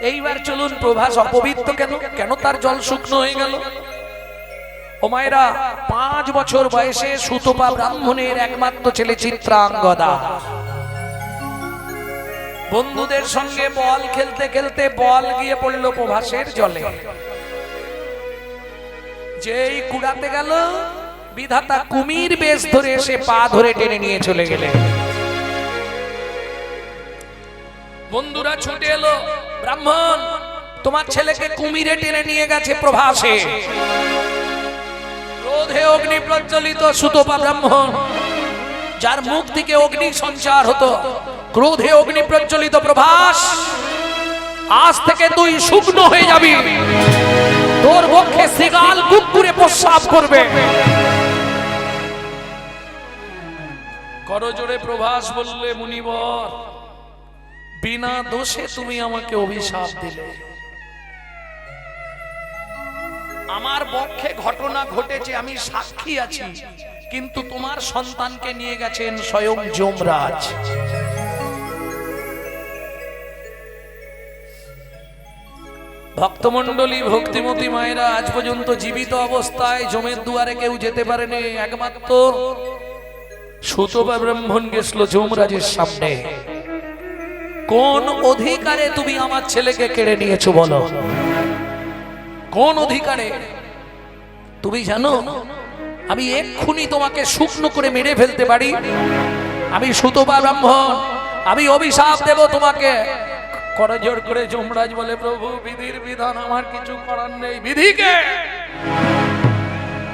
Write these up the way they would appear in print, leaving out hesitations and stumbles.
এইবার চলুন, প্রভাস অপবিত্র কেন? কেন তার জল শুকনো হয়ে গেল? ও মায়েরা, 5 বছর বয়সে সুতপা ব্রাহ্মণের একমাত্র ছেলে চিত্রাঙ্গদা বন্ধুদের সঙ্গে বল খেলতে খেলতে বল গিয়ে পড়লো প্রভাসের জলে। যেই কুড়াতে গেল, বিধাতা কুমির বেশ ধরে এসে পা ধরে টেনে নিয়ে চলে গেলেন। বন্ধুরা ছুটে এলো, ব্রাহ্মণ তোমার ছেলেকে কুমিরে টেনে নিয়ে গেছে প্রভাসে। ক্রোধে অগ্নি প্রজ্বলিত সুতপা ব্রাহ্মণ, যার মুখ থেকে অগ্নি সঞ্চার হতো, ক্রোধে অগ্নি প্রজ্বলিত, প্রভাস আজ থেকে তুই শুকনো হয়ে যাবি, তোর বক্ষে শৃগাল কুকুরে প্রস্রাব করবে। করজোড়ে প্রভাস বললে, মুনিবর বিনা দোষে তুমি আমাকে অভিশাপ দিলে। আমার বক্ষে ঘটনা ঘটেছে, আমি সাক্ষী আছি, কিন্তু তোমার সন্তানকে নিয়ে গেছেন স্বয়ং যমরাজ। ভক্তমণ্ডলী, ভক্তিমতী মায়েরা, আজ পর্যন্ত জীবিত অবস্থায় যমের দুয়ারে কেউ যেতে পারেনি, একমাত্র সুতপা ব্রাহ্মণ গেছিল যমরাজের সামনে। কোন অধিকারে তুমি আমার ছেলেকে কেড়ে নিয়েছো বলো? কোন অধিকারে? তুমি জানো আমি এক্ষুনি তোমাকে শুকনো করে মেরে ফেলতে পারি। আমি সুতপা ব্রাহ্মণ, আমি অভিশাপ দেব তোমাকে। করজোড় করে যমরাজ বলে, প্রভু বিধির বিধান, আমার কিছু করার নেই। বিধিকে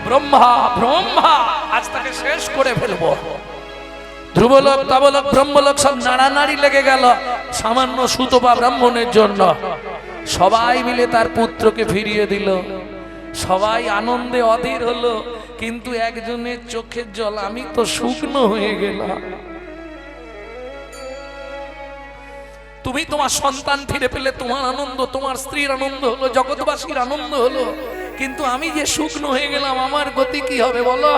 ব্রহ্মা ব্রহ্মা আজ তাকে শেষ করে ফেলবো। ধ্রুবলোক, তাবলোক, ব্রহ্মলোক সব নাড়ানাড়ি লেগে গেল সামান্য সুতপা ব্রাহ্মণের জন্য। সবাই মিলে তার পুত্রকে ফিরিয়ে দিল, সবাই আনন্দে অধীর হলো, কিন্তু একজনের চোখের জল, আমি তো শুকনো হয়ে গেলাম। তুমি তোমার সন্তান ফিরে পেলে, তোমার আনন্দ, তোমার স্ত্রীর আনন্দ হলো, জগৎবাসীর আনন্দ হলো, কিন্তু আমি যে শুকনো হয়ে গেলাম, আমার গতি কি হবে বলো?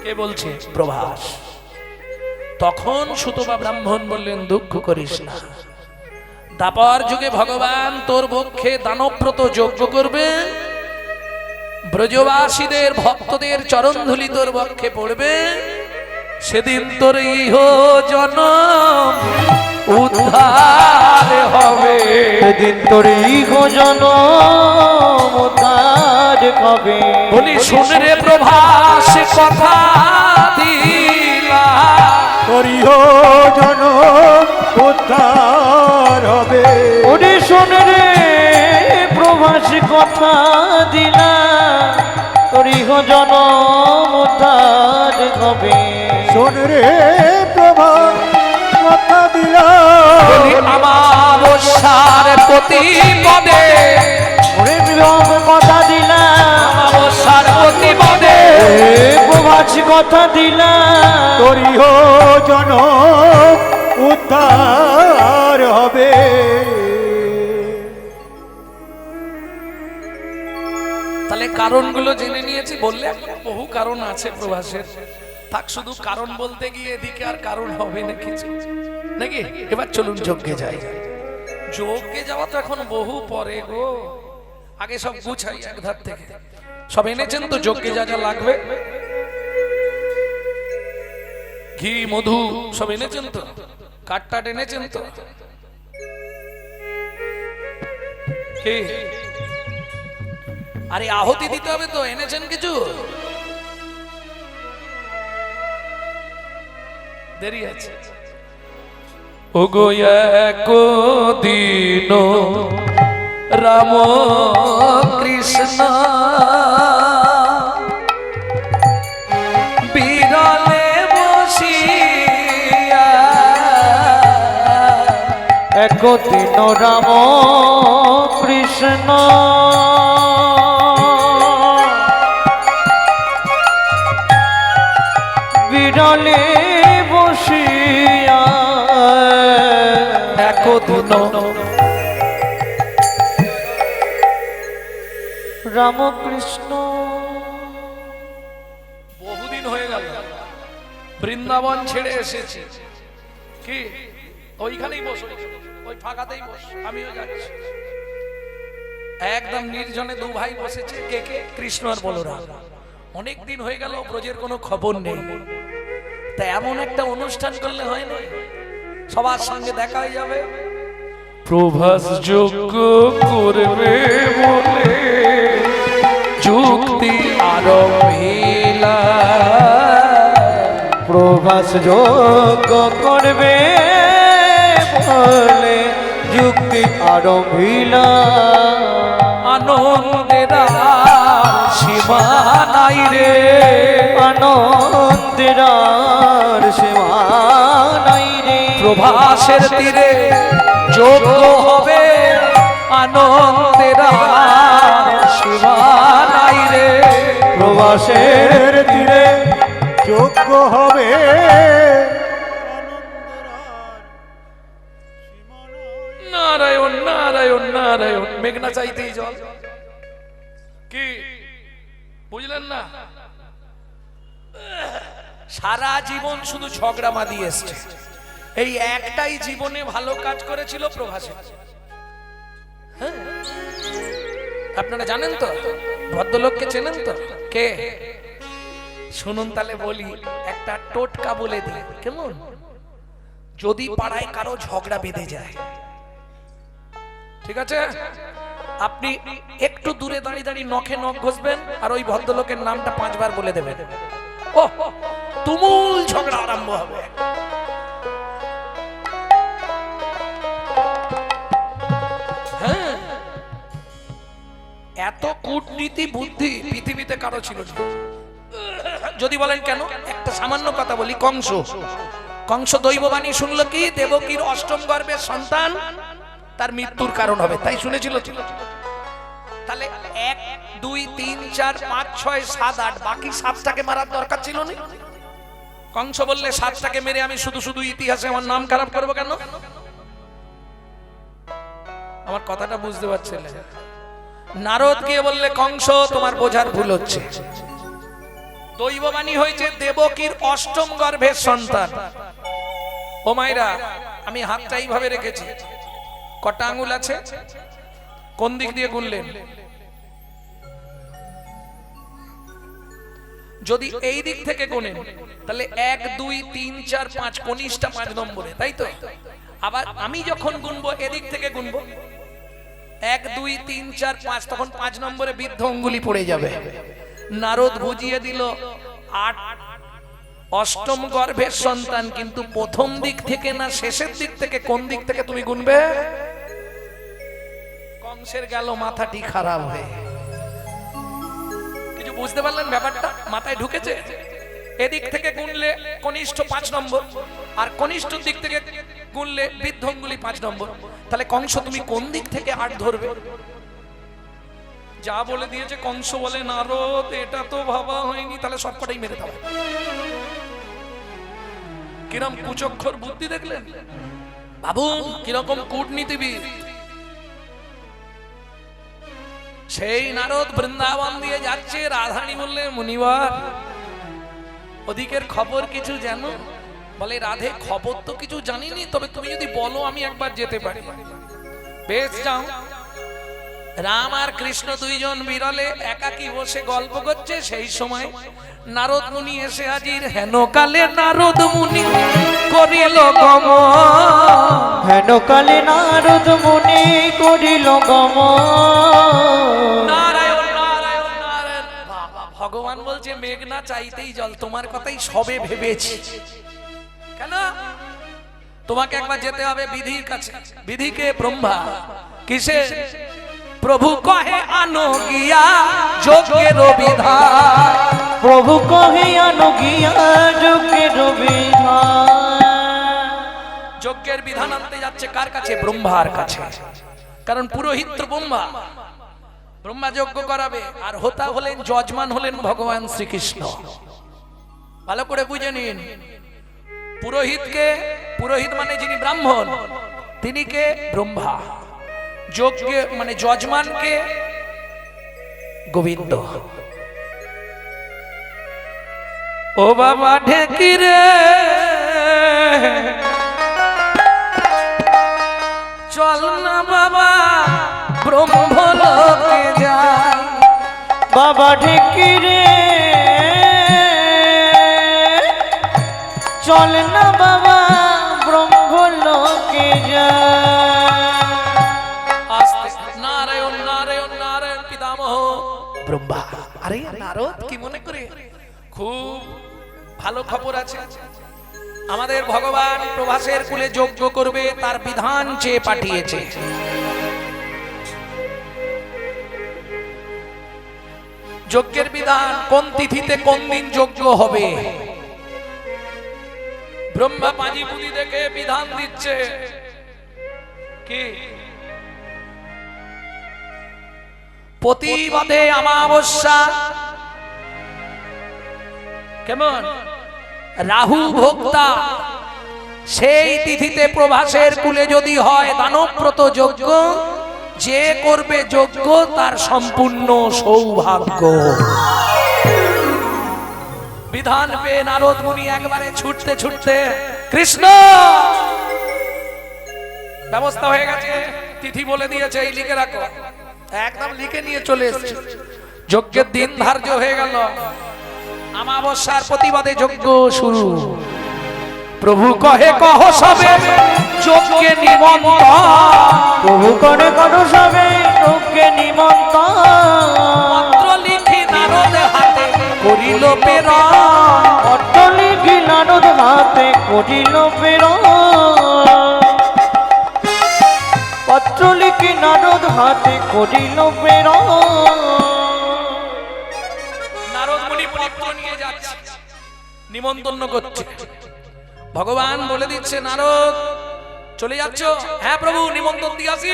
কে বলছে? প্রভাস। তখন সুতপা ব্রাহ্মণ বললেন, দুঃখ করিস না, দাপর যুগে ভগবান তোর বক্ষে দানব্রত যজ্ঞ করবে, ব্রজবাসীদের ভক্তদের চরণধুলি তোর বক্ষে পড়বে, সেদিন তোর ইহ জনম উদ্ধার হবে, সেদিন তোর ইহ জনম উদ্ধার হবে। বলি শুন রে প্রভাস কথা দিলা, তোর ইহ জনম উদ্ধার হবে। ওরে শোন রে প্রভাস কথা দিলা, তোর ইহ জনম উদ্ধার হবে। শোন রে প্রভাস কথা দিলা, আমাবস্যার প্রতিপদে, ওরে বিভব কথা দিলা, আমাবস্যার প্রতিপদে প্রভাস কথা দিলা, তোর ইহ জনম উদ্ধার হবে। তাহলে কারণগুলো জেনে নিয়েছি, বললে বহু কারণ আছে প্রভাসের, থাক শুধু কারণ বলতে গিয়ে এদিকে আর কারণ হবে না কিছু নাকি। এবার চলুন যজ্ঞে যাই। যজ্ঞে যাওয়া তো এখন বহু পরে গো, আগে সব গুছাই এক ধার থেকে। সব এনেছেন তো যজ্ঞে যা যা লাগবে? ঘি, মধু সব এনেছেন তো? কাঠটাট এনেছেন তো? কি আরে আহুতি দিতে হবে তো, এনেছেন কিছু? দেরি আছে। ওগো একদিন রাম কৃষ্ণ বিরলে বসিয়া, একদিন রাম কৃষ্ণ বিরলে বসিয়া, একদিন রামকৃষ্ণ। বহুদিন হয়ে গেল বৃন্দাবন ছেড়ে এসেছি, কি ওইখানেই বস, ওই ফাঁকাতেই বস, আমিও যাচ্ছি। একদম নির্জনে দু ভাই বসেছে, কে কে? কৃষ্ণ আর বলরাম। অনেক দিন হয়ে গেল, ব্রজের কোনো খবর নেই। তা এমন একটা অনুষ্ঠান করলে হয় না, সবার সঙ্গে দেখা হয়ে যাবে। প্রভাস যোগ্য করবে বলে যুক্তি আরম্ভিলা, প্রভাস যোগ্য করবে বলে যুক্তি আরম্ভিলা, আনন্দের আর সীমা নাই রে, আনন্দের আর সীমা নাই রে। প্রভাসের তীরে যোগ্য হবে, আনন্দের আর সীমা নাই রে। প্রভাসের তীরে যোগ্য হবে, নারায়ণ নারায়ণ নারায়ণ। মেঘনা চাইতেই জল, কি বুঝলেন না? সারা জীবন শুধু ঝগড়া মাদি এসছে, এই একটাই জীবনে ভালো কাজ করেছিল প্রভাসে। হ্যাঁ, আপনারা জানেন তো, ভদ্রলোককে চেনেন তো? কে? শুনুন তাহলে বলি, একটা টোটকা বলে দিই কেমন? যদি পাড়ায় কারো ঝগড়া বেঁধে যায়, ঠিক আছে, আপনি একটু দূরে দাঁড়িয়ে দাঁড়িয়ে নখে নখ ঘষবেন আর ওই ভদ্রলোকের নামটা 5 বার বলে দেবেন, ও তুমুল ঝগড়া আরম্ভ হবে। হ্যাঁ, এত কূটনীতি বুদ্ধি পৃথিবীতে কারো ছিল না। যদি বলেন কেন, একটা সামান্য কথা বলি। কংস দৈববাণী শুনলো কি দেবকীর অষ্টম গর্ভের সন্তান তার মৃত্যুর কারণ হবে, তাই শুনেছিল। তাহলে 1 2 3 4 5 6 7 8 বাকি 7টাকে মারার দরকার ছিল না। কংস বললে 7টাকে মেরে আমি শুধু শুধু ইতিহাসে আমার নাম খারাপ করবো কেন? আমার কথাটা বুঝতে পারছেন? নারদ গিয়ে বললে কংস তোমার বোঝার ভুল হচ্ছে, দৈববাণী হয়েছে দেবকীর অষ্টম গর্ভের সন্তান। ও মায়েরা, আমি হাতটা এইভাবে রেখেছি, কটা আঙ্গুল আছে? কোন দিক দিয়ে গুনলেন? যদি এই দিক থেকে গুনেন তাহলে 1 2 3 4 5 কনিষ্ঠা 5 নম্বরে, তাই তো? আবার আমি যখন গুনবো এদিক থেকে গুনবো 1 2 3 4 5, তখন 5 নম্বরে বৃদ্ধ অঙ্গুলি পড়ে যাবে। নারদ বুঝিয়ে দিল 8 অষ্টম গর্ভের সন্তান, কিন্তু প্রথম দিক থেকে না শেষের দিক থেকে? কোন দিক থেকে তুমি গুনবে? কংসের গেল মাথাটি খারাপ হয়ে। কিছু বুঝতে পারলেন ব্যাপারটা? মাথায় ঢুকেছে? এদিক থেকে গুনলে কনিষ্ঠ 5 নম্বর, আর কনিষ্ঠ দিক থেকে গুনলে বৃদ্ধ অঙ্গুলি 5 নম্বর। তাহলে কংস তুমি কোন দিক থেকে 8 ধরবে? যা বলে দিয়েছে কংস বলে নারদ এটা তো ভাবা হয়নি, তাহলে সবকটাই মেরে দাও। কিরম কুচক্ষর বুদ্ধি দেখলেন? ভাবুন কিরকম কূটনীতিবিদ। সেই নারদ বৃন্দাবন দিয়ে যাচ্ছে, রাধারানী বললে মুনিবার ওদিকের খবর কিছু জানো? বলে রাধে খবর তো কিছু জানিনি, তবে তুমি যদি বলো আমি একবার যেতে পারি। বেশ যাও। রাম আর কৃষ্ণ দুইজন বিরলে একাকী বসে গল্প করছে, সেই সময় নারদ মুনি এসে হাজির। হেন কালে নারদ মুনি করিল গমন, হেন কালে নারদ মুনি করিল গমন। নারায়ণ নারায়ণ নারায়ণ। বাবা, ভগবান বলছে মেঘনা চাইতেই জল, তোমার কথাই সবে ভেবেছি। কেন? তোমাকে একবার যেতে হবে বিধির কাছে। বিধিকে? ব্রহ্মা। কিসে? প্রভু কহে আনো গিয়া যোগের বিধান, প্রভু কহে আনো গিয়া যোগের বিধান। যজ্ঞের বিধান আনতে যাচ্ছে কার কাছে? ব্রহ্মার কাছে। কারণ পুরোহিত তো ব্রহ্মা, ব্রহ্মা যজ্ঞ করাবে। আর হোতা হলেন, যজমান হলেন ভগবান শ্রীকৃষ্ণ। ভালো করে বুঝে নিন। পুরোহিতকে, পুরোহিত মানে যিনি ব্রাহ্মণ, তিনি কে? ব্রহ্মা। যজ্ঞে মানে যজমানকে? গোবিন্দ। ও বাবা ঢেকি রে, চল না বাবা ব্রহ্মলোকে যাই। বাবা ঢেকি রে চল না বাবা ব্রহ্মলোকে যাই। আস্তে নারায়ণ নারায়ণ নারায়ণ পিতামহ ব্রহ্মা। আরে নারদ কি মনে করে? খুব ভালো খবর আছে, আমাদের ভগবান প্রভাসের কুলে যজ্ঞ করবে, তার বিধান চেয়ে পাঠিয়েছে। যজ্ঞের বিধান কোন তিথিতে কোন দিন যজ্ঞ হবে, ব্রহ্মা পাঁজি পুঁজি দেখে বিধান দিচ্ছে কি প্রতিবাদে অমাবস্যা, কেমন রাহু ভোক্তা, সেই তিথিতে প্রভাসের কুলে যদি হয় দানবব্রত যজ্ঞ, যে করবে যজ্ঞ তার সম্পূর্ণ সৌভাগ্য। বিধান পেয়ে নারদ মুনি একবারে ছুটতে ছুটতে, কৃষ্ণ ব্যবস্থা হয়ে গেছে, তিথি বলে দিয়েছে, এই লিখে রাখো, একদম লিখে নিয়ে চলে এসেছে। যজ্ঞের দিন ধার্য হয়ে গেল, অমাবস্যার প্রতিবাদে যজ্ঞ শুরু। প্রভু কহে কহ সবে যজ্ঞে নিমন্ত্রণ, প্রভু করে করো সবে যজ্ঞে নিমন্ত্রণ। পত্র লিখি নারদ হাতে করিল প্রেরণ, পত্র লিখি নারদ হাতে করিল প্রেরণ। পত্র লিখি নারদ হাতে করিল প্রেরণ। নারদ মুনি পত্র নিয়ে যাচ্ছে, নিমন্ত্রণ করছে। ভগবান বলে দিচ্ছে, নারদ চলে যাচ্ছ? হ্যাঁ প্রভু, নিমন্ত্রণ দিয়ে আসি,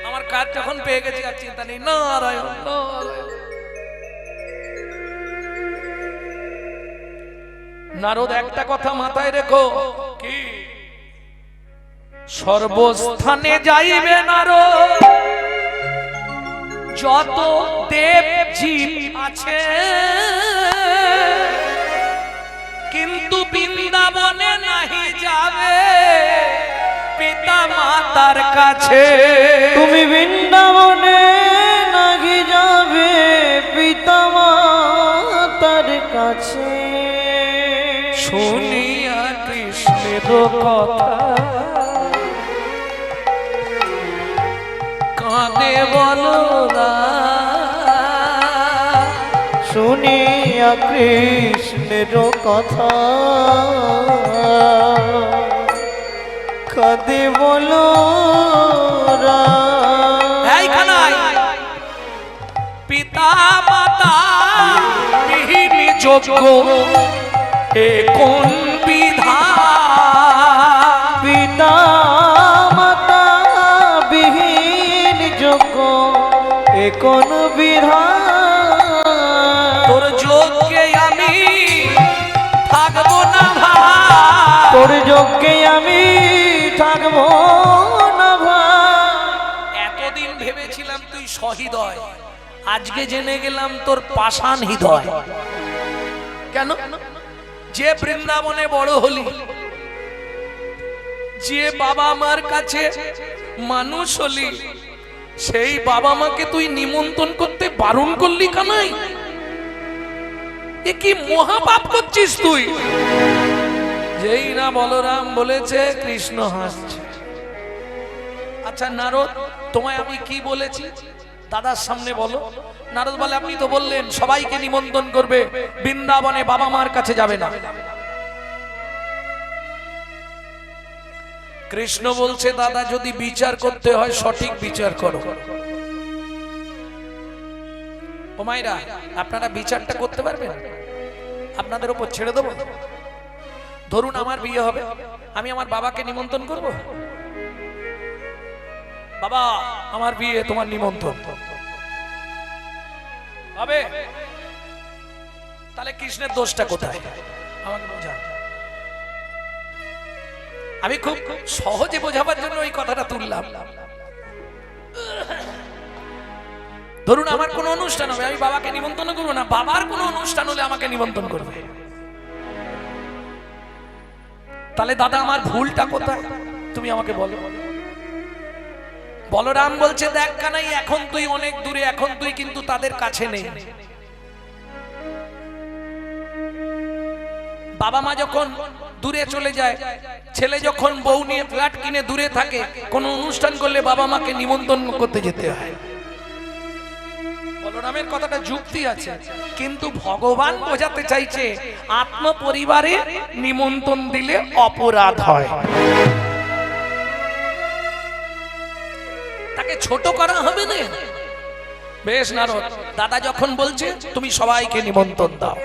আমার কাজ যখন পেয়ে গেছি আর চিন্তা নেই। নারায়ণ নারায়ণ। নারদ একটা কথা মাথায় রেখো, কি সর্বস্থানে যাইবে নারদ, যত দেব জীব আছে, কিন্তু বৃন্দাবনে নাহি যাবে পিতা মাতার কাছে। তুমি বৃন্দাবনে নাহি যাবে পিতা মাতার কাছে। শুনিয়া কৃষ্ণের কথা কাঁদে বলরাম, শুনিয়া কৃষ্ণের কথা কাঁদে বলরাম। এই কানাই, পিতা মাতা বিহীন যজ্ঞ এ কোন বিধান, পিতা মাতা বিহীন যজ্ঞ এ কোন বিধান। তোর যজ্ঞে আমি থাকবো না ভাই, তোর যজ্ঞে আমি থাকবো না ভাই। এতদিন ভেবেছিলাম তুই সহৃদয়, আজকে জেনে গেলাম তোর পাষাণ হৃদয়। কেন? যে বৃন্দাবনে বড় হলি, যে বাবা মার কাছে মানুষ হলি, সেই বাবা মাকে তুই নিমন্ত্রণ করতে বারণ করলি কানাই? এ কি মহাপাপ করছিস তুই? যেই না বলরাম বলেছে, কৃষ্ণ হাসছে। আচ্ছা নারদ, তোমায় আমি কি বলেছি দাদার সামনে বলো। নারদ বলে, আপনি তো বললেন সবাইকে নিমন্ত্রণ করবে, বৃন্দাবনে বাবা মার কাছে যাবে না। কৃষ্ণ বলছে, দাদা যদি বিচার করতে হয় সঠিক বিচার করো। ও মাইরা, আপনারা বিচারটা করতে পারবেন? আপনাদের উপর ছেড়ে দেবো। ধরুন আমার বিয়ে হবে, আমি আমার বাবাকে নিমন্ত্রণ করব, বাবা আমার বিয়ে, তোমার নিমন্ত্রণ হবে, তাহলে কৃষ্ণের দোষটা কোথায় আমাকে বোঝান। আমি খুব সহজে বোঝাবার জন্য ওই কথাটা তুললাম। ধরুন আমার কোনো অনুষ্ঠান হবে, আমি বাবাকে নিমন্ত্রণ করবো না, বাবার কোনো অনুষ্ঠান হলে আমাকে নিমন্ত্রণ করবে, তাহলে দাদা আমার ভুলটা কোথায় তুমি আমাকে বলো। বলরাম বলছে দেখ কানাই, এখন তুই অনেক দূরে, এখন তুই কিন্তু তাদের কাছে নেই। বাবা মা যখন দূরে চলে যায়, ছেলে যখন বউ নিয়ে ফ্ল্যাট কিনে দূরে থাকে, কোনো অনুষ্ঠান করলে বাবা মাকে নিমন্ত্রণ করতে যেতে হয়। বলরামের কথাটা যুক্তি আছে, কিন্তু ভগবান বোঝাতে চাইছে আত্ম পরিবারে নিমন্ত্রণ দিলে অপরাধ হয়, তাকে ছোট করা হবে না। বেশ নারদ, দাদা যখন বলছে তুমি সবাইকে নিমন্ত্রণ দাও।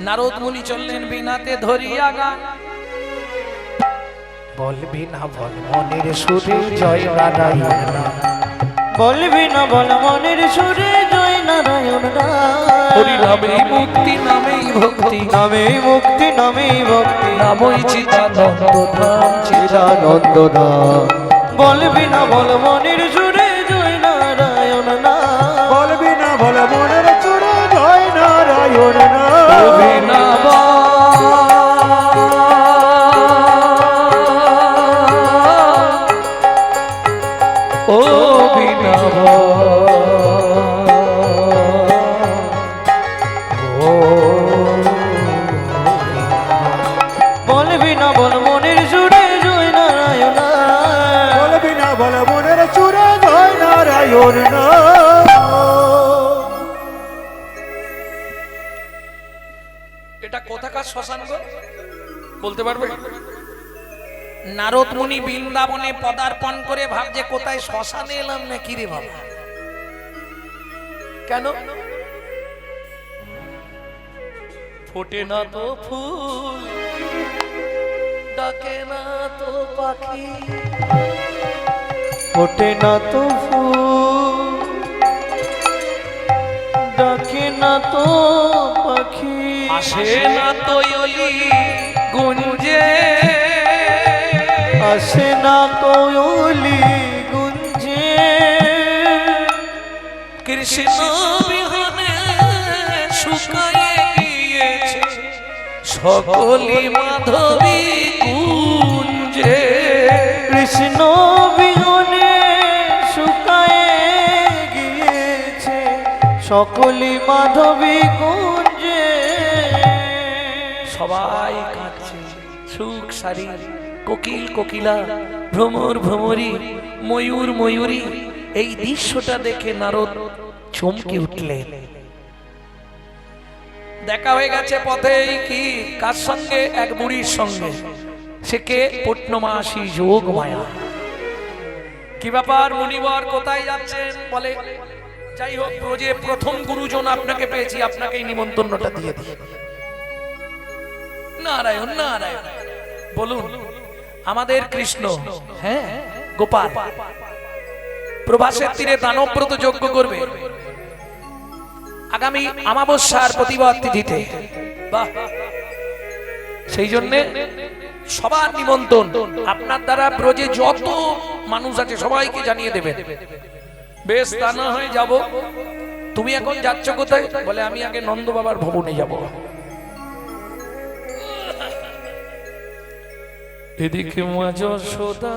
নারদ মুনি চললেন বিনাতে ধরিয়া গান, বলবি না বল মনের সুরে জয় নারায়ণ নাম, বলবি না বল মনের সুরে জয় নারায়ণ নাম। হরি নামেই মুক্তি, নামেই ভক্তি, নামেই মুক্তি, নামেই ভক্তি, নামই চিদানন্দ ধাম, চিদানন্দ ধাম। বলবি না বল মনের সুরে জয় নারায়ণ নাম, বলবি না বল মনের সুরে জয় নারায়ণ নাম। বলবি না ও বিনা বলবি না বল মনের সুরে জয় নারায়ণ নাম, বলবি না বল মনের সুরে জয় নারায়ণ নাম। এটা কোথাকার শ্মশান গো, বলতে পারবে? নারদ মুনি বৃন্দাবনে পদার্পণ করে ভাবছে কোথায় শ্মশানে এলাম না কি রে বাবা। কেন? ফোটে না তো ফুল, ডাকে না তো পাখি, ফোটে না তো ফুল, ডাকে না তো পাখি, আসে না তো অলি গুঞ্জে, আসে না কোয়লি গুঞ্জে, কৃষ্ণ বিহনে শুকায়ে গিয়েছে সকলি মাধবী কুঞ্জে। কৃষ্ণ বিহনে শুকায়ে গিয়েছে সকলি মাধবী কুঞ্জে। সবাই কাঁদছে, সুখ সারি, কোকিল কোকিলা, ভ্রমর ভ্রমরী, ময়ূর ময়ূরী। এই দৃশ্যটা দেখে নারদ চমকে উঠলেন। দেখা হয়ে গেছে পথে কি কার সঙ্গে? এক বুড়ির সঙ্গে। সে কে? পূর্ণমাসী যোগ মায়া। কি ব্যাপার মুনিবর, কোথায় যাচ্ছেন? বলে যাই হোক, ব্রজে প্রথম গুরুজন আপনাকে পেয়েছি, আপনাকে এই নিমন্ত্রণটা দিয়ে দিই। নারায়ণ নারায়ণ, বলুন। আমাদের কৃষ্ণ, হ্যাঁ গোপাল, প্রভাসের তীরে দানব্রত যজ্ঞ করবে আগামী অমাবস্যার প্রতিবাদ তিথিতে। বাহ, সেই জন্য সবার নিমন্ত্রণ আপনার দ্বারা ব্রজে যত মানুষ আছে সবাইকে জানিয়ে দেবেন। বেশ, তা না হয় যাব। তুমি এখন যাচ্ছ কোথায়? বলে আমি আগে নন্দ বাবার ভবনে যাব। এদিকে মা যশোদা,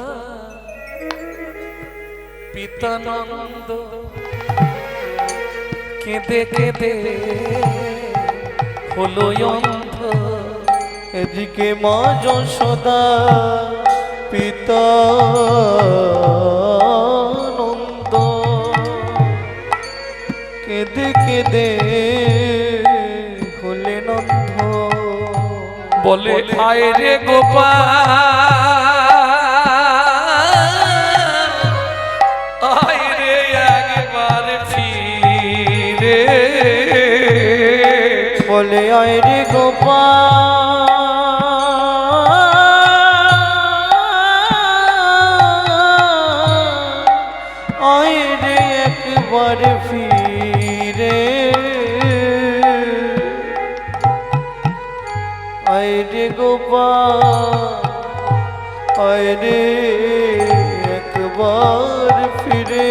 পিতা নন্দ কেঁদে কেঁদে হলো অন্ধ। এদিকে মা যশোদা, পিতা নন্দ কেঁদে কেঁদে হলেন অন্ধ। বলে আয় রে গোপাল, আয় রে একবার ফিরে। বলে আয় রে গোপাল, আয় রে একবার ফিরে। আয় রে গোপাল, আয় রে একবার ফিরে।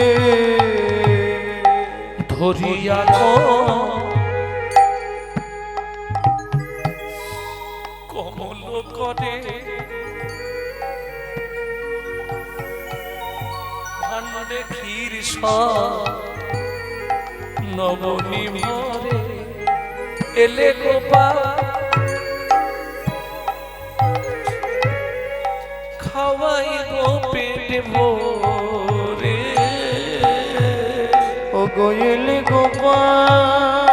ধরিয়া কমল করে ভান্ডে ক্ষীর নবনী ভরে এলে গোপাল খাওয়াই গো পেট ভরে ও গোয়েল গোপাল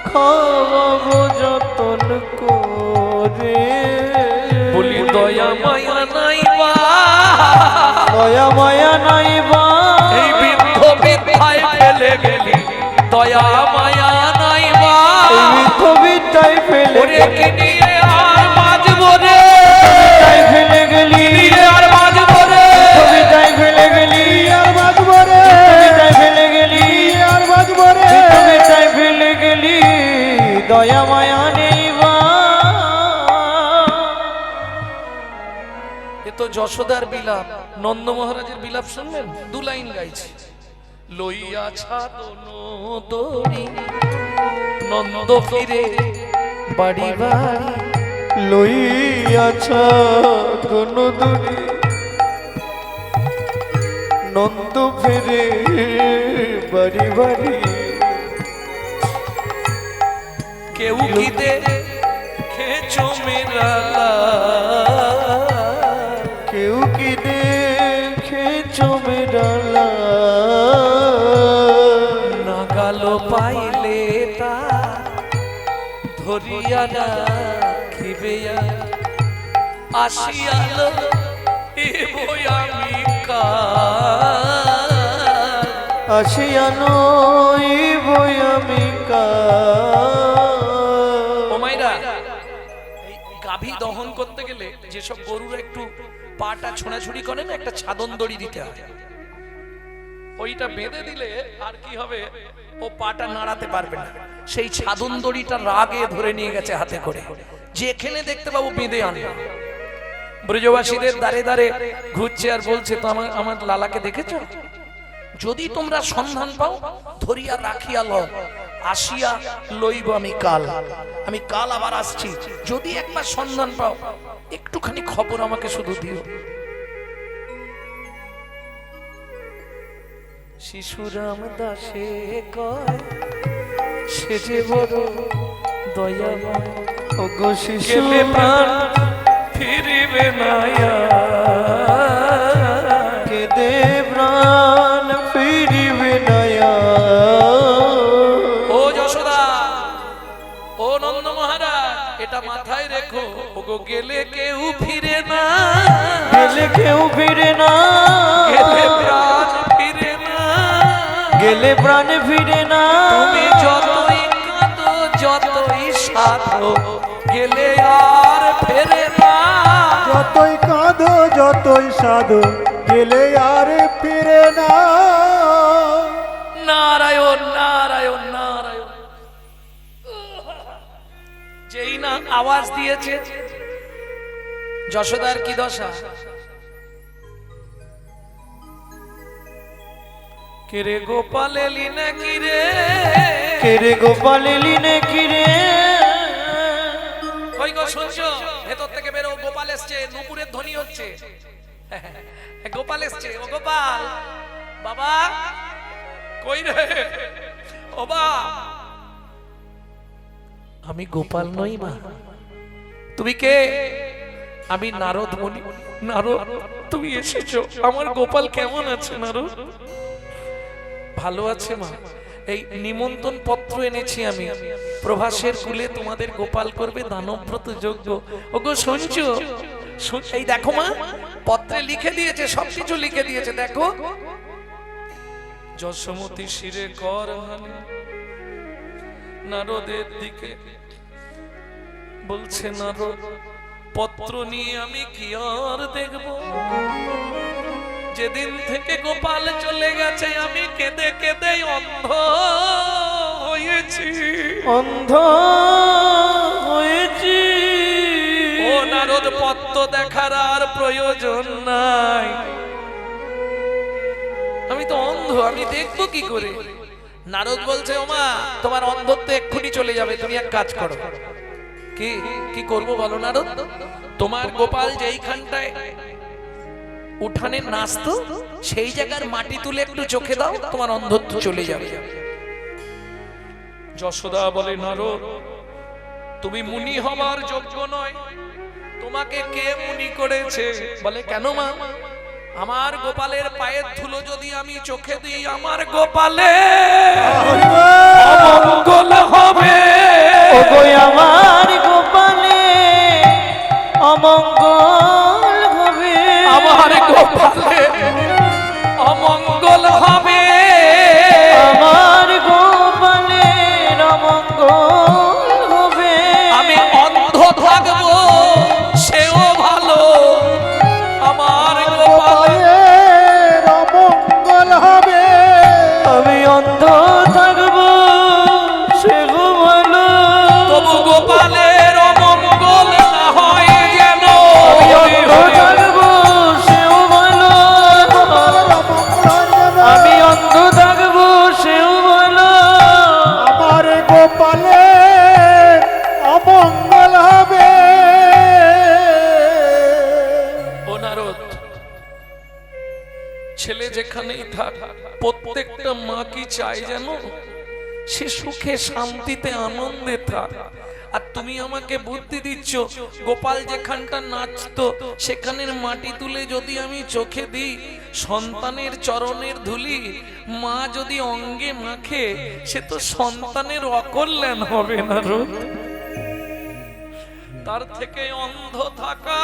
খাওয়াবো যতন করে বলি দয়া মায়া নাই বা দয়া মায়া নাই বা এই বৃদ্ধ বিদ্যায় ফেলে গেলি দয়া মায়া নাই বা এই বৃদ্ধ বিদ্যায় ফেলে ওরে কে নিয়ে আর বাজবো রে বিদ্যায় ফেলে গেলি নিয়ে আর বাজবো রে বিদ্যায় ফেলে গেলি আর বাজবো রে বিদ্যায় ফেলে গেলি আর বাজবো রে বিদ্যায় ফেলে গেলি দয়া মায়া নেই বা এ তো যশোদার বিলাপ নন্দ মহারাজের বিলাপ শুনবেন দু লাইন গাইছে লইয়া ছাদন দড়ি নন্দ ফিরে বাড়ি বাড়ি লইয়াছা কোন দূরে নন্দ ফিরে বাড়ি বাড়ি কেউ কি দেখেছো মেরালা কেউ কি দেখেছো মেরালা নাগালো পাইলে তা ধরিয়া রাখিবে আসিয়ালো এবই আমি কার আসিয়া নইব আমি ও মাইরা এই গাভী দহন করতে গেলে যেসব গরুরা একটু পাটা ছোঁড়াছুড়ি করে না একটা ছাদন দড়ি দিতে হয় ওইটা বেঁধে দিলে আর কি হবে ও পাটা নাড়াতে পারবে না সেই ছাদন দড়িটা রাগে ধরে নিয়ে গেছে হাতে করে যেখানে দেখতে পাবো বেঁধে আনে ব্রজবাসীদের দাঁড়ে দাঁড়ে ঘুরছে আর বলছে তো আমার লালাকে দেখেছো যদি তোমরা সন্ধান পাও ধরিয়া রাখিয়া লও আসিয়া লইব আমি কাল আবার আসছি যদি একবার সন্ধান পাও একটুখানি খবর আমাকে শুধু দিও শিশুরাম দাসে কয় সে যে বড় দয়াময় ওগো শিশু গেলে প্রাণ ফিরিবে না কেদে প্রাণ ফিরিবে নয়া ও যশোদা ও নন্দ মহারাজ এটা মাথায় রেখো ওগো গেলে কেউ ফিরে না গেলে কেউ ফিরে না গেলে প্রাণ ফিরে না গেলে প্রাণ ফিরে না তুমি যতই কাঁদো যতই সাধো গেলে আর ফেরে না যতই কাঁদো যতই সাধো গেলে আর ফিরে না নারায়ণ নারায়ণ নারায়ণ যেই না আওয়াজ দিয়েছে যশোদার কি দশা কেরে গোপাল এলি না কিরে কেরে গোপাল এলি নে কিরে কই গো শুনছো ভেতর থেকে বেরো গোপাল এসছে নুপুরের ধ্বনি হচ্ছে গোপাল এসছে ও গোপাল বাবা কই রে ও বা আমি গোপাল নই মা তুমি কে আমি নারদ মুনি নারদ তুমি এসেছো আমার গোপাল কেমন আছে নারদ ভালো আছে মা এই নিমন্ত্রণ পত্র এনেছি আমি প্রভাসের কুলে তোমাদের গোপাল করবে দানব্রত যজ্ঞ ওগো শুনছো এই দেখো মা পত্রে লিখে দিয়েছে সবকিছু লিখে দিয়েছে দেখো যশোমতি শিরে কর হানি নারদের দিকে বলছে নারদ পত্র নিয়ে আমি কি আর দেখব যেদিন থেকে গোপাল চলে গেছে আমি কেঁদে কেঁদে অন্ধ হয়েছি অন্ধ হয়েছি ও নারদ পত্র দেখার আর প্রয়োজন নাই আমি তো অন্ধ আমি দেখবো কি করে নারদ বলছে ওমা তোমার অন্ধত্ব এক্ষুনি চলে যাবে তুমি এক কাজ করো কি কি করবো বলো নারদ তোমার গোপাল যেইখানটায় উঠানে নাচতো, সেই জায়গার মাটি তুলে একটু চোখে দাও, তোমার অন্ধত্ব চলে যাবে। যশোদা বলে, নারদ, তুমি মুনি হবার যোগ্য নয়, তোমাকে কে মুনি করেছে? বলে, কেন মা? আমার গোপালের পায়ের ধুলো যদি আমি চোখে দিই, আমার গোপালে অমঙ্গল হবে। ওগো আমার গোপালে অমঙ্গল হবে, আমার গোপালে অমঙ্গল হবে, আমার গোপালে অমঙ্গল হবে। আমি অন্ধ থাকবো সেও ভালো, আমার গোপালে অমঙ্গল হবে। আমি অন্ধ থাকবো সে ভালো, তবু গোপালের অমঙ্গল না হয় যেন। আমি অন্ধ থাকবো সেও ভালো, আমি অন্ধ থাকবো সেও ভালো। আমার গোপালে অমঙ্গল হবে। ও নারদ, ছেলে যেখানেই থাক, প্রত্যেকটা মা কি চায় জানো? সে সুখে শান্তিতে আনন্দে থাক। আর তুমি আমাকে বুদ্ধি দিচ্ছ, গোপাল যেখানটা নাচতো সেখানের মাটি তুলে যদি আমি চোখে দিই, সন্তানের চরণের ধুলি মা যদি অঙ্গে মাখে, সে তো সন্তানের অকল্যাণ হবে না। তার থেকে অন্ধ থাকা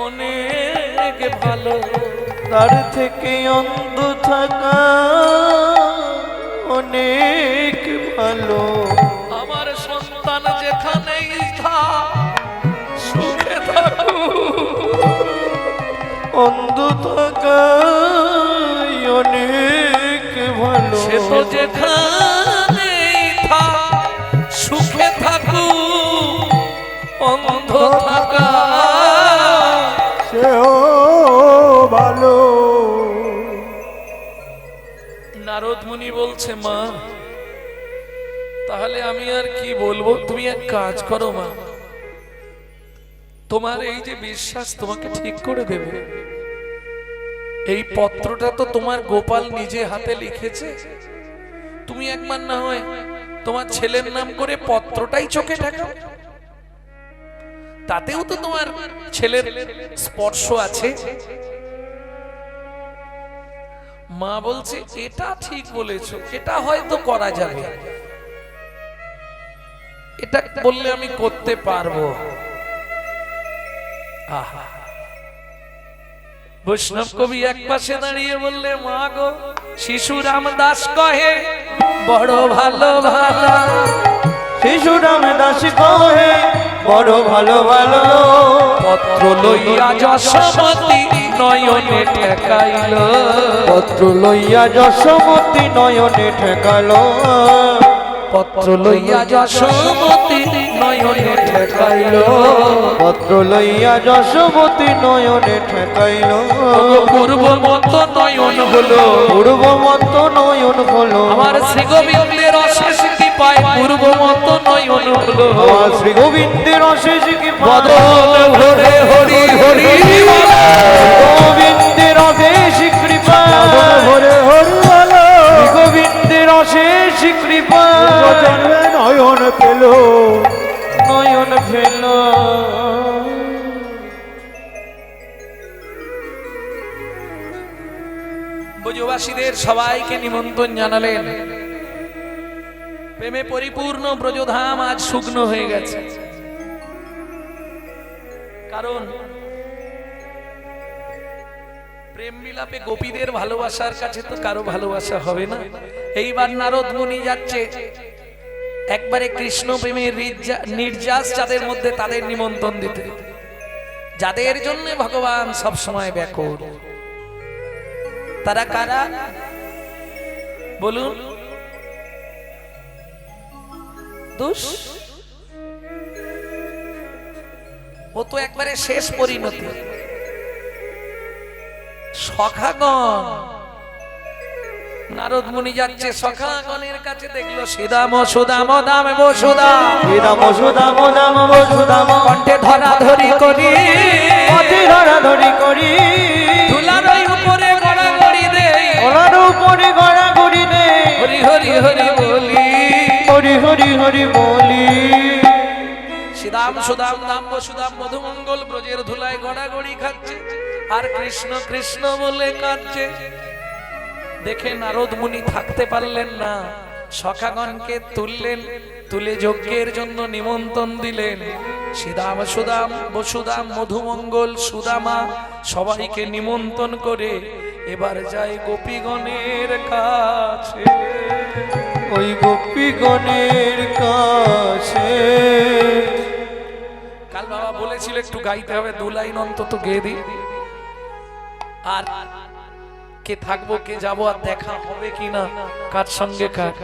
অনেক ভালো, তার থেকে অন্ধ থাকা অনেক ভালো। আমার সন্তান যেখানেই থাক সুখে থাকুক, অন্ধ থাকা অনেক ভালো। সে তো যেখানেই থাক সুখে থাকুক, অন্ধ থাকা সেও ভালো। নারদ মুনি বলছে, মা তাহলে আমি আর কি বলবো, তুমি এক কাজ করো মা, তোমার এই যে বিশ্বাস তোমাকে ঠিক করে দেবে। এই পত্রটা তো তোমার গোপাল নিজে হাতে লিখেছে, তুমি একবার না হয় তোমার ছেলের নাম করে পত্রটাই চোখে ঠাকাও, তাতেও তো তোমার ছেলের স্পর্শ আছে। মা বলছে, এটা ঠিক বলেছো, এটা হয়তো করা যাবে, এটা বললে আমি করতে পারবো। আহা, বৈষ্ণব কবি এক পাশে দাঁড়িয়ে বললে, মা গো, শিশু রামদাস কহে বড় ভালো ভালো, শিশু রামদাস কহে বড় ভালো ভালো, পত্র লইয়া যশোমতী নয়নে ঠেকাইল, পত্র লইয়া যশোমতী নয়নে ঠেকালো, পত্র লইয়া যশোমতী নয়নে ঠেকাইল, পত্র লইয়া যশোমতী নয়নে ঠেকাইল। পূর্ব মত নয়ন হলো, পূর্ব মত নয়ন হলো, আমার শ্রী গোবিন্দের অশেষ কৃপায় পূর্ব মত নয়ন হলো, আমার শ্রী গোবিন্দের অশেষ কৃপা, বদল ভরে হরি হরি গোবিন্দের অশেষ কৃপা, ভরে হরি ভালো। গোবিন্দের অশেষ কৃপা, জন্মে নয়ন পেল। নয়ন ফেল। ব্রজবাসীদের সবাইকে নিমন্ত্রণ জানালেন। প্রেমে পরিপূর্ণ ব্রজধাম আজ শুকনো হয়ে গেছে, কারণ প্রেম বিলাপে গোপীদের ভালোবাসার কাছে তো কারো ভালোবাসা হবে না। এইবার নারদ মুনি যাচ্ছে একবারে কৃষ্ণ প্রেমের নির্যাস যাদের মধ্যে, তাদের নিমন্ত্রণ দিতে, যাদের জন্য ভগবান সব সময় ব্যাকুল। তারা কারা বলুন? দোষ, ও তো একবারে শেষ পরিণতি। সখাগণ, নারদ মুনি যাচ্ছে সখাগণের কাছে, দেখলো শ্রীদাম সুদাম দাম বসুদাম, শ্রীরাম সুদাম দাম বসুদাম, কণ্ঠে ধরা ধরি করি, পথে ধরাধরি করি ধুলার উপরে গড়াগড়ি দেই ওনার উপরে গড়াগড়ি নেই হরি হরি হরি বলি হরি হরি হরি বলি শ্রীরাম সুদাম দাম বসুদাম মধুমঙ্গল ব্রজের ধুলায় গড়াগড়ি খাচ্ছে আর কৃষ্ণ কৃষ্ণ বলে কাঁদছে। দেখে নারদ মুনি থাকতে পারলেন না, সখাগণকে তুললেন, তুলে যজ্ঞের জন্য নিমন্ত্রণ দিলেন। শ্রীরাম সুদাম বসুদাম মধুমঙ্গল সুদামা সবাইকে নিমন্ত্রণ করে এবার যায় গোপীগণের কাছে। ওই গোপীগণের কাছে কাল বাবা বলেছিল একটু গাইতে হবে, 2 লাইন অন্তত গেয়ে দিই। আর কে থাকবো কে যাবো আর দেখা হবে কিনা কার সঙ্গে কার,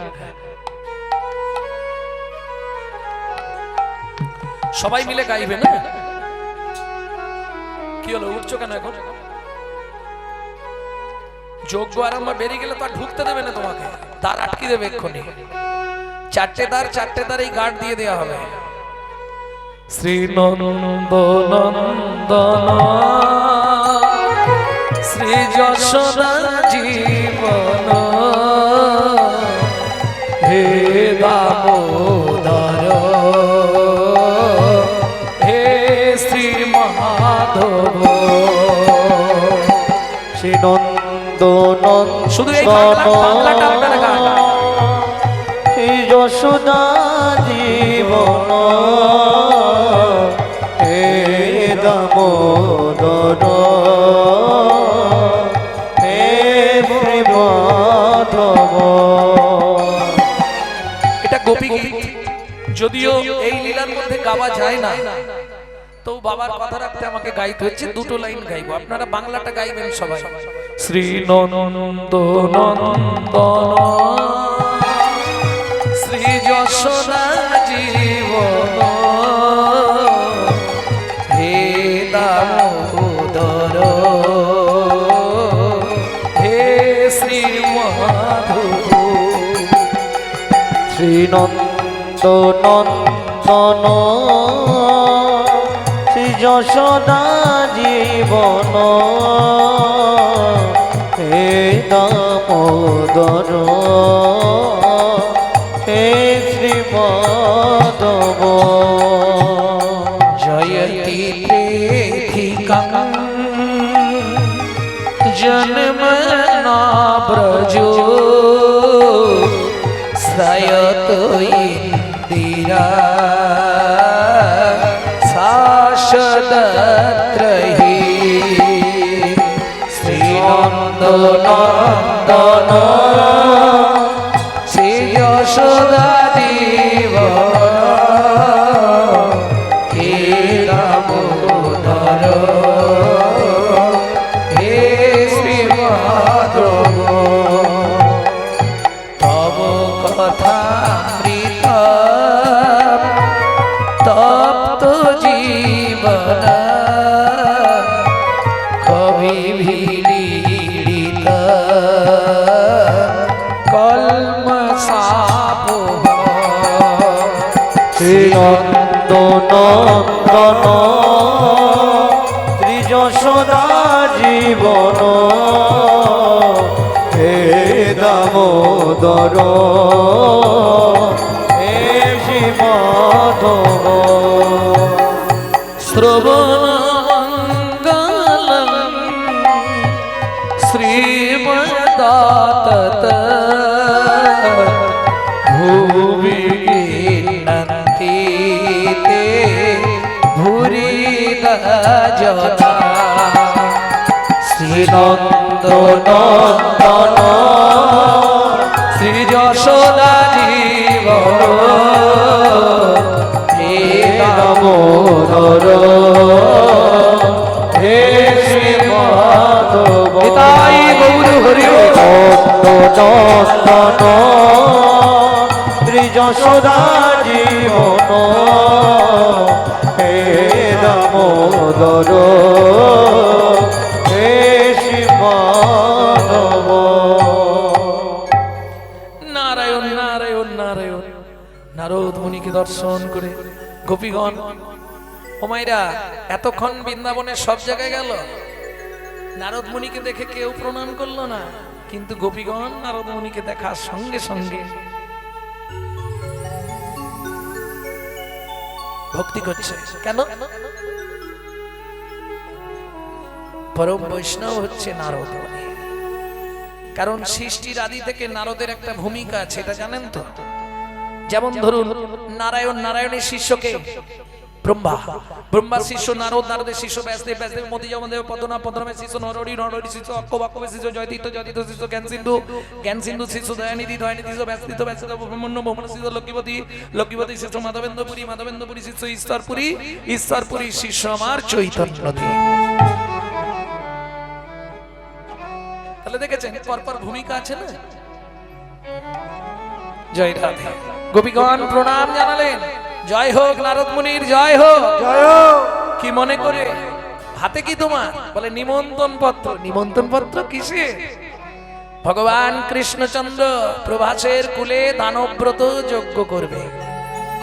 সবাই মিলে গাইবে না? কি হলো উঠছো কেন এখন? যোগ্য আরম্ভ বেরিয়ে গেলে তো আর ঢুকতে দেবে না, তোমাকে তার আটকে দেবে এক্ষুনি। 4টে তার এই গার্ড দিয়ে দেওয়া হবে। শ্রী নন্দনন্দন শ্রী যশোদা জীবন হে দামোদর হে শ্রী মাধব। শ্রী নন্দনন্দন শুধু এই বাংলাটা আপনারা গান। শ্রী যশোদা জীবন হে দামোদর হে শ্রী মাধব। এটা গোপী গীত, যদিও এই লীলার মধ্যে গাওয়া যায় না, তো বাবার কথা রাখতে আমাকে গাইতে হচ্ছে। 2 লাইন গাইবো, আপনারা বাংলাটা গাইবেন সবাই। শ্রী নন্দনন্দন শ্রী যশোদা জীবন হে দামোদর হে শ্রী মাধব। শ্রী নন্দনন্দন শ্রী যশোদা জীবন হে দামোদর হে শ্রী মাধব। জয়তি প্রেথিকাং জন্মনা ব্রজো শ্রয়তো ইন্দিরা শাশ্বতত্রহি। শ্রী নন্দনন্দন শ্রী যশোদা জীবন হে দামোদর হে শ্রী মাধব। তব কথামৃত তপ্ত জীবন কবি ভিড়িত কলমসাপ। শ্রী নন্দনন্দন শ্রী যশোদা জীবন হে দামোদর হে শ্রী মাধব। শ্রবণমঙ্গলম শ্রীমদাতত ভুবি গীনন্তি তে ভুরিদা জনা। শ্রী নন্দনন্দন শ্রী যশোদা জীবন হে দামোদর হে শ্রী মাধব। তাই গৌর হরি নন্দনন্দন শ্রী যশোদা জীবন হে দামোদর হে শ্রী মাধব। নারায়ণ নারায়ণ নারায়ণ। নারদ মুনিকে দর্শন করে গোপীগণ ও মাইরা, এতক্ষণ বৃন্দাবনের সব জায়গায় গেল, নারদ মুনিকে দেখে কেউ প্রণাম করলো না, কিন্তু গোপীগণ নারদ মুনিকে দেখার সঙ্গে সঙ্গে ভক্তি করছে। কেন? পরম বৈষ্ণব হচ্ছে নারদ মুনি। কারণ সৃষ্টির আদি থেকে নারদের একটা ভূমিকা আছে, এটা জানেন তো? যেমন ধরুন নারায়ণের শিষ্যকে ব্রহ্মা, ব্রহ্মার শিষ্য নারদ, নারদের শিষ্য ব্যাসদেব, ব্যাসদেব মোদি জমদেব, পদ্মনাভ, পদ্মনাভের শিষ্য নরহরি, নরহরি শিষ্য অক্ষ, অক্ষের শিষ্য জয়তীর্থ, জয়তীর্থ শিষ্য জ্ঞান সিন্ধু, জ্ঞান সিন্ধু শিষ্য দয়ানিধি, দয়ানিধি শিষ্য ব্যাসতীর্থ, ব্যাসতীর্থ ব্রহ্মণ্য, ব্রহ্মণ্য শিষ্য লক্ষ্মীপতি, লক্ষ্মীপতি শিষ্য মাধবেন্দ্রপুরী, মাধবেন্দ্রপুরী শিষ্য ঈশ্বরপুরী, ঈশ্বরপুরী শিষ্য আমার চৈতন্যদেব। তাহলে দেখেছেন পরপর ভূমিকা আছে না? জয় রাধে। গোপীগণ প্রণাম জানালেন, জয় হোক নারদ মুনির, জয় হোক। জয় হোক। কি মনে করে? হাতে কি তোমার? বলে নিমন্ত্রণ পত্র। নিমন্ত্রণ পত্র কিসে? ভগবান কৃষ্ণচন্দ্র প্রভাসের কুলে দানব্রত যজ্ঞ করবে,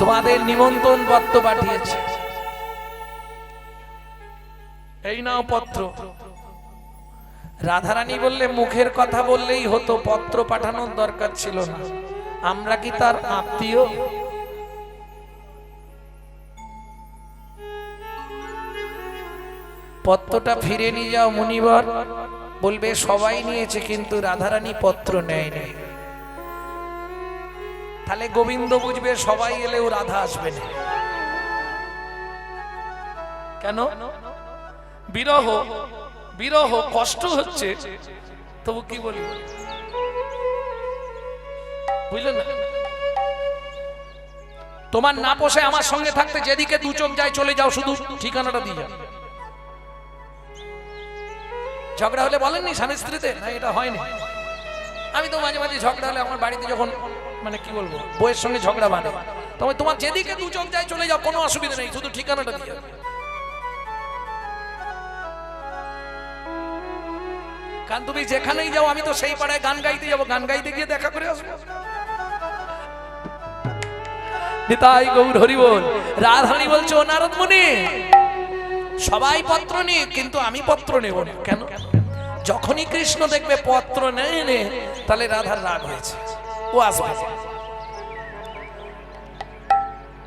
তোমাদের নিমন্ত্রণ পত্র পাঠিয়েছে, এই নাও পত্র। রাধারানী বললে মুখের কথা বললেই হতো, পত্র পাঠানোর দরকার ছিল না, আমরা কি তার আত্মীয়? পত্রটা ফিরে নিয়ে যাও মুনিবর। বলবে সবাই নিয়েছে কিন্তু রাধারানী পত্র নেয়নি। তাহলে গোবিন্দ বুঝবে সবাই এলেও রাধা আসবে না। কেন? বিরহ, বিরহ কষ্ট হচ্ছে, তবু কি বলি, বুঝলেন না? তোমার না পোষায় আমার সঙ্গে থাকতে, যেদিকে দু চোখ যায় চলে যাও, শুধু ঠিকানাটা দিয়ে যাও। ঝগড়া হলে বলেননি স্বামী স্ত্রীতে? না, এটা হয়নি। আমি তো মাঝে মাঝে ঝগড়া হলে আমার বাড়িতে যখন মানে কি বলবো বউয়ের সঙ্গে ঝগড়া বাঁধে, তবে তোমার যেদিকে দু চোখ যায় চলে যাও, কোনো অসুবিধা নেই, শুধু ঠিকানাটা দিয়ে যাও। কারণ তুমি যেখানেই যাও, আমি তো সেই পাড়ায় গান গাইতে যাবো, গান গাইতে গিয়ে দেখা করে আসবো। নিতাই গৌর হরি বল। রাধারানী বলছে, ও নারদ মুনি, সবাই পত্র নিয়ে, কিন্তু আমি পত্র নেব না। কেন? যখনই কৃষ্ণ দেখবে পত্র নেয় নে, তাহলে রাধার রাগ হয়েছে, ও আসবে।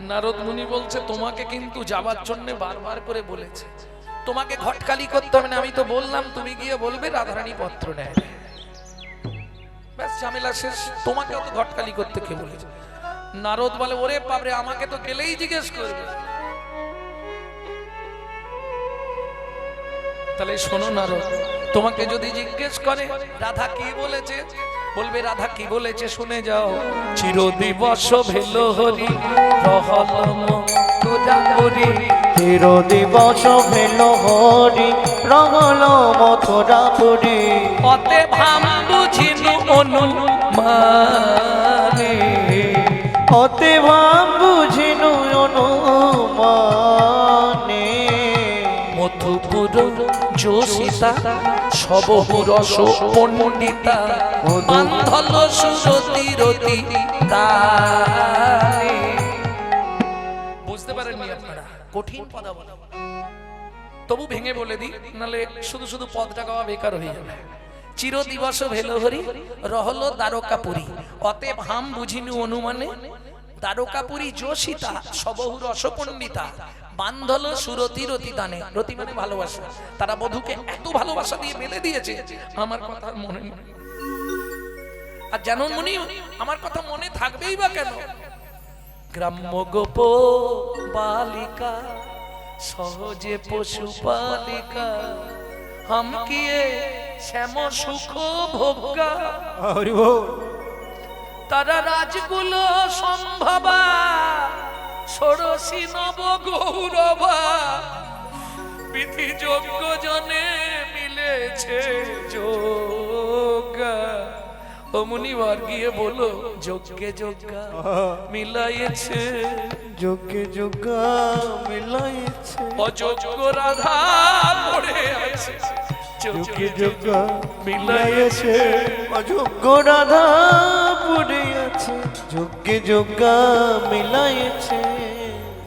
নারদ মুনি বলছে, তোমাকে কিন্তু যাবার জন্য বারবার করে বলেছে, তোমাকে ঘটকালি করতে হবে না, আমি তো বললাম, তুমি গিয়ে বলবে রাধারানী পত্র নেয়, ব্যাস ঝামেলা শেষ। তোমাকে তো ঘটকালি করতে কে বলেছে? নারদ বলে, ওরে বাপরে, আমাকে তো গেলেই জিজ্ঞেস করবে। তাহলে শোনো নারদ, তোমাকে যদি জিজ্ঞেস করে রাধা কি বলেছে, বলবে রাধা কি বলেছে শুনে যাও। চিরদিবস ভেল হরি রহল মথুরা পুরী, চিরদিবস ভেল হরি রহল মথুরা পুরী, অতে ভাম বুঝিনু অনুমানে, অতে ভাব বুঝিনু অনুমানে, মধুপুর যোশিতা সবহু রস পণ্ডিতা, বান্ধল সুরতি রতি তারে। বুঝতে পারেননি আপনারা? কঠিন পদাবলী, তবু ভেঙে বলে দিই, নালে শুধু শুধু পদটা গাওয়া বেকার হয়ে যাবে। চিরদিবস ভেল হরি রহল দ্বারকাপুরী, অতএব হাম বুঝিনু অনুমানে, দ্বারকাপুরী যোশিতা সবহু রস পণ্ডিতা, বান্ধল সুরতি রতি দানে। রতি মানে ভালোবাসা। তারা বধূকে এত ভালোবাসা দিয়ে বেঁধে দিয়েছে, আমার কথা মনে মনে। আর জানুন মুনি, আমার কথা মনে থাকবেই বা কেন? গ্রাম্য গোপ বালিকা সহজে পশু পালিকা, হাম কিয়ে শ্যাম সুখ ভোগা, হরি বল। তারা রাজকুল সম্ভবা, ষোড়শী নব গৌরবা, বিধি যোগ্য জনে মিলেছে যোগা। ও মুনিবার গিয়ে বলো, যজ্ঞে যজ্ঞা মিলাইছে, যোগ্যে যোগ্য মিলাইছে, অযোগ্য রাধা পড়ে আছে, যোগ্যে যোগ্য মিলাইছে, অযোগ্য রাধা পড়ে আছে, যোগ্যে যোগ্য মিলাইছে।